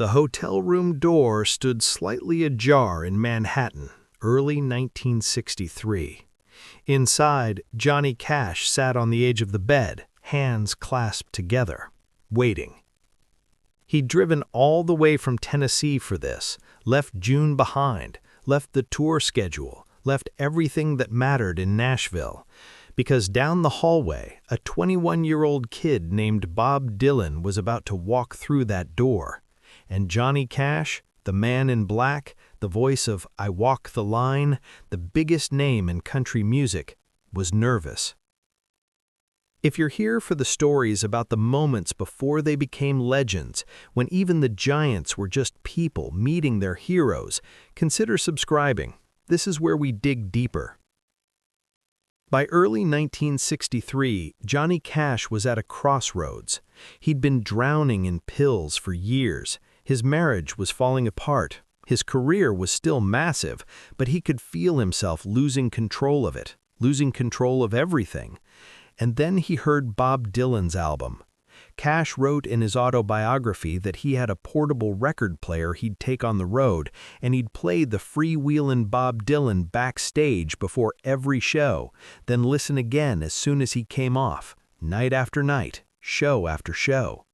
The hotel room door stood slightly ajar in Manhattan, early 1963. Inside, Johnny Cash sat on the edge of the bed, hands clasped together, waiting. He'd driven all the way from Tennessee for this, left June behind, left the tour schedule, left everything that mattered in Nashville, because down the hallway, a 21-year-old kid named Bob Dylan was about to walk through that door. And Johnny Cash, the man in black, the voice of "I Walk the Line," the biggest name in country music, was nervous. If you're here for the stories about the moments before they became legends, when even the giants were just people meeting their heroes, consider subscribing. This is where we dig deeper. By early 1963, Johnny Cash was at a crossroads. He'd been drowning in pills for years. His marriage was falling apart. His career was still massive, but he could feel himself losing control of it, losing control of everything. And then he heard Bob Dylan's album. Cash wrote in his autobiography that he had a portable record player he'd take on the road, and he'd play the freewheelin' Bob Dylan backstage before every show, then listen again as soon as he came off, night after night, show after show.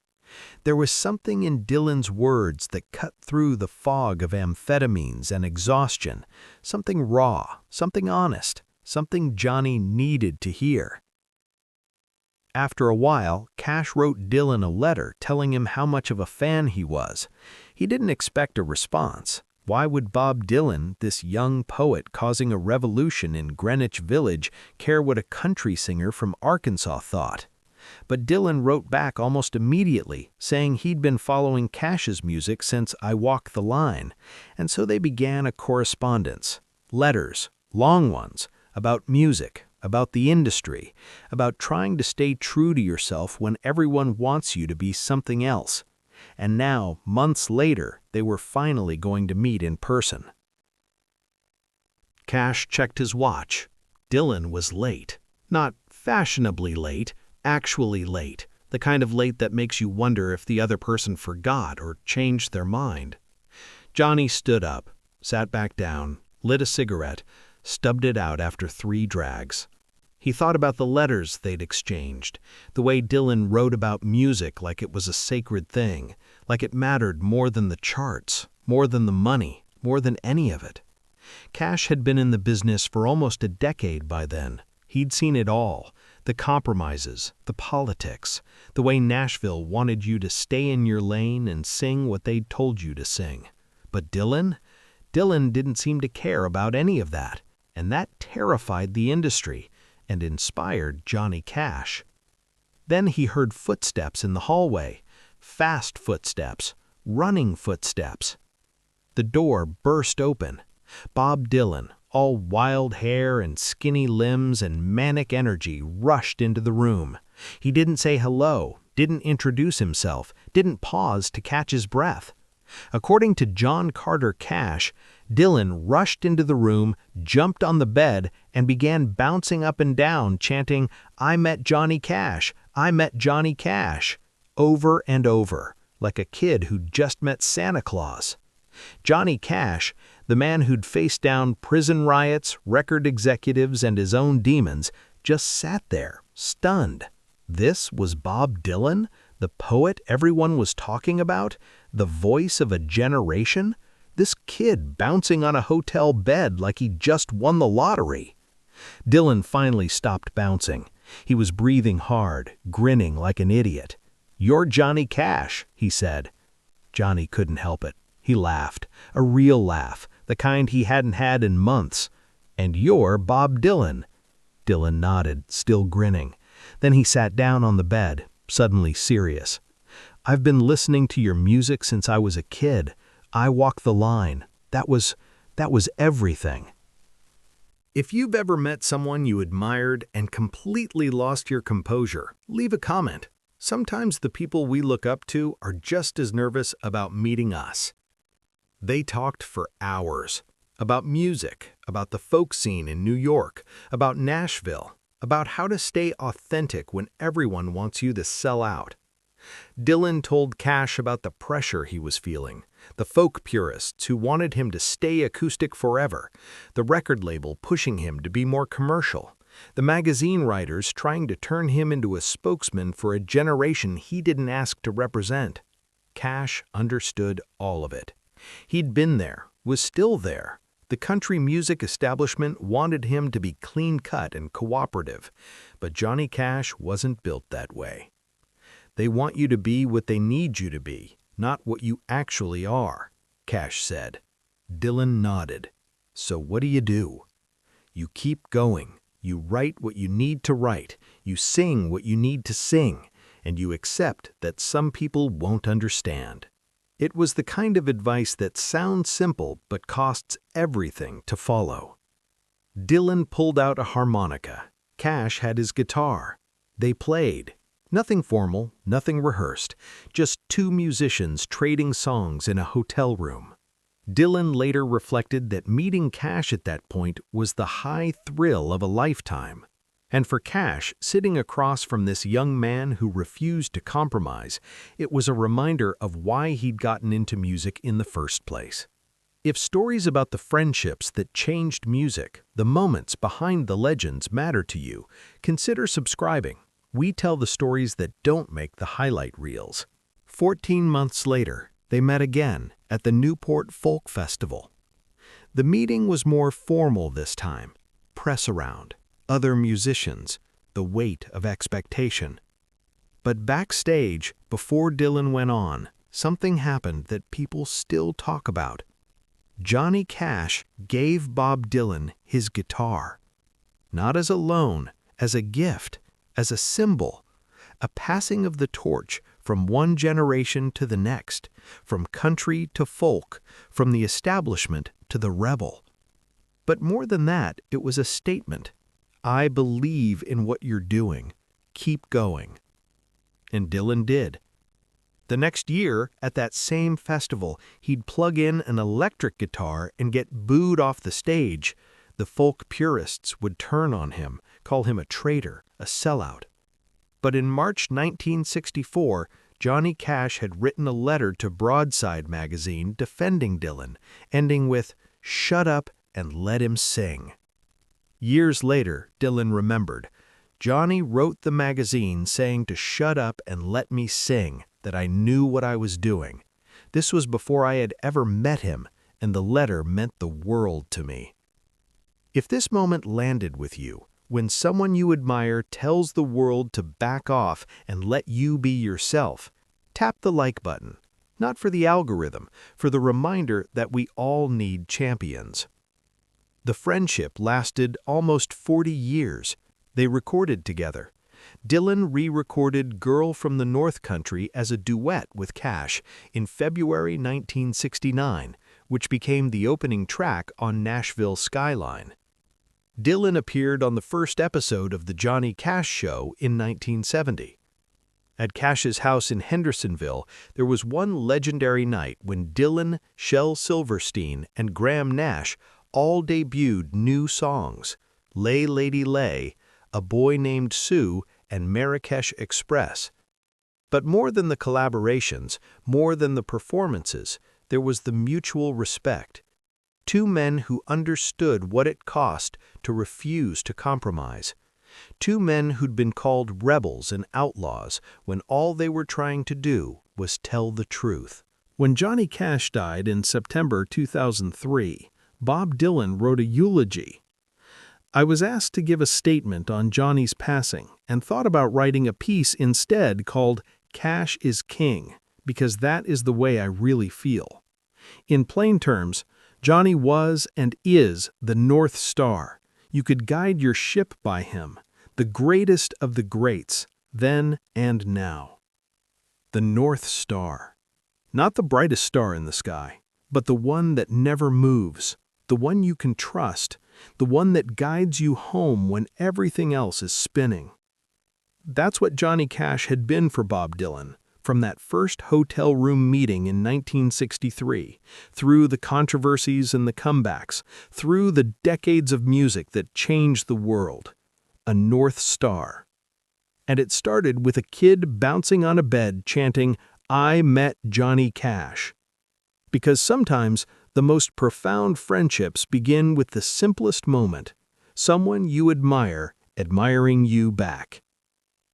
There was something in Dylan's words that cut through the fog of amphetamines and exhaustion, something raw, something honest, something Johnny needed to hear. After a while, Cash wrote Dylan a letter telling him how much of a fan he was. He didn't expect a response. Why would Bob Dylan, this young poet causing a revolution in Greenwich Village, care what a country singer from Arkansas thought? But Dylan wrote back almost immediately, saying he'd been following Cash's music since "I Walk the Line," and so they began a correspondence. Letters, long ones, about music, about the industry, about trying to stay true to yourself when everyone wants you to be something else. And now, months later, they were finally going to meet in person. Cash checked his watch. Dylan was late. Not fashionably late, actually late, the kind of late that makes you wonder if the other person forgot or changed their mind. Johnny stood up, sat back down, lit a cigarette, stubbed it out after 3 drags. He thought about the letters they'd exchanged, the way Dylan wrote about music like it was a sacred thing, like it mattered more than the charts, more than the money, more than any of it. Cash had been in the business for almost a decade by then. He'd seen it all, the compromises, the politics, the way Nashville wanted you to stay in your lane and sing what they'd told you to sing. But Dylan didn't seem to care about any of that, and that terrified the industry and inspired Johnny Cash. Then he heard footsteps in the hallway, fast footsteps, running footsteps. The door burst open. Bob Dylan, all wild hair and skinny limbs and manic energy, rushed into the room. He didn't say hello, didn't introduce himself, didn't pause to catch his breath. According to John Carter Cash, Dylan rushed into the room, jumped on the bed, and began bouncing up and down, chanting, "I met Johnny Cash, I met Johnny Cash," over and over, like a kid who'd just met Santa Claus. Johnny Cash, the man who'd faced down prison riots, record executives, and his own demons, just sat there, stunned. This was Bob Dylan, the poet everyone was talking about, the voice of a generation? This kid bouncing on a hotel bed like he just won the lottery. Dylan finally stopped bouncing. He was breathing hard, grinning like an idiot. "You're Johnny Cash," he said. Johnny couldn't help it. He laughed, a real laugh, the kind he hadn't had in months. "And you're Bob Dylan." Dylan nodded, still grinning. Then he sat down on the bed, suddenly serious. "I've been listening to your music since I was a kid. I Walk the Line. That was everything." If you've ever met someone you admired and completely lost your composure, leave a comment. Sometimes the people we look up to are just as nervous about meeting us. They talked for hours about music, about the folk scene in New York, about Nashville, about how to stay authentic when everyone wants you to sell out. Dylan told Cash about the pressure he was feeling, the folk purists who wanted him to stay acoustic forever, the record label pushing him to be more commercial, the magazine writers trying to turn him into a spokesman for a generation he didn't ask to represent. Cash understood all of it. He'd been there, was still there. The country music establishment wanted him to be clean-cut and cooperative, but Johnny Cash wasn't built that way. They want you to be what they need you to be, not what you actually are, Cash said. Dylan nodded. So what do? You keep going. You write what you need to write. You sing what you need to sing. And you accept that some people won't understand. It was the kind of advice that sounds simple but costs everything to follow. Dylan pulled out a harmonica. Cash had his guitar. They played. Nothing formal, nothing rehearsed, just two musicians trading songs in a hotel room. Dylan later reflected that meeting Cash at that point was the high thrill of a lifetime. And for Cash, sitting across from this young man who refused to compromise, it was a reminder of why he'd gotten into music in the first place. If stories about the friendships that changed music, the moments behind the legends matter to you, consider subscribing. We tell the stories that don't make the highlight reels. 14 months later, they met again at the Newport Folk Festival. The meeting was more formal this time. Press around, other musicians, the weight of expectation. But backstage, before Dylan went on, something happened that people still talk about. Johnny Cash gave Bob Dylan his guitar. Not as a loan, as a gift, as a symbol, a passing of the torch from one generation to the next, from country to folk, from the establishment to the rebel. But more than that, it was a statement. I believe in what you're doing. Keep going. And Dylan did. The next year, at that same festival, he'd plug in an electric guitar and get booed off the stage. The folk purists would turn on him, call him a traitor, a sellout. But in March 1964, Johnny Cash had written a letter to Broadside magazine defending Dylan, ending with, "Shut up and let him sing." Years later, Dylan remembered, Johnny wrote the magazine saying to shut up and let me sing, that I knew what I was doing. This was before I had ever met him, and the letter meant the world to me. If this moment landed with you, when someone you admire tells the world to back off and let you be yourself, tap the like button, not for the algorithm, for the reminder that we all need champions. The friendship lasted almost 40 years. They recorded together. Dylan re-recorded Girl from the North Country as a duet with Cash in February 1969, which became the opening track on Nashville Skyline. Dylan appeared on the first episode of The Johnny Cash Show in 1970. At Cash's house in Hendersonville, there was one legendary night when Dylan, Shel Silverstein, and Graham Nash all debuted new songs, Lay Lady Lay, A Boy Named Sue, and Marrakesh Express. But more than the collaborations, more than the performances, there was the mutual respect. Two men who understood what it cost to refuse to compromise. Two men who'd been called rebels and outlaws when all they were trying to do was tell the truth. When Johnny Cash died in September 2003, Bob Dylan wrote a eulogy. I was asked to give a statement on Johnny's passing and thought about writing a piece instead called Cash is King, because that is the way I really feel. In plain terms, Johnny was and is the North Star. You could guide your ship by him, the greatest of the greats, then and now. The North Star. Not the brightest star in the sky, but the one that never moves, the one you can trust, the one that guides you home when everything else is spinning. That's what Johnny Cash had been for Bob Dylan, from that first hotel room meeting in 1963, through the controversies and the comebacks, through the decades of music that changed the world. A North Star. And it started with a kid bouncing on a bed chanting, "I met Johnny Cash." Because sometimes the most profound friendships begin with the simplest moment, someone you admire admiring you back.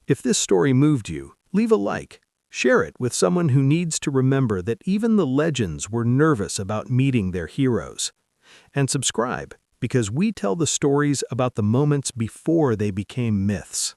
If this story moved you, leave a like. Share it with someone who needs to remember that even the legends were nervous about meeting their heroes. And subscribe, because we tell the stories about the moments before they became myths.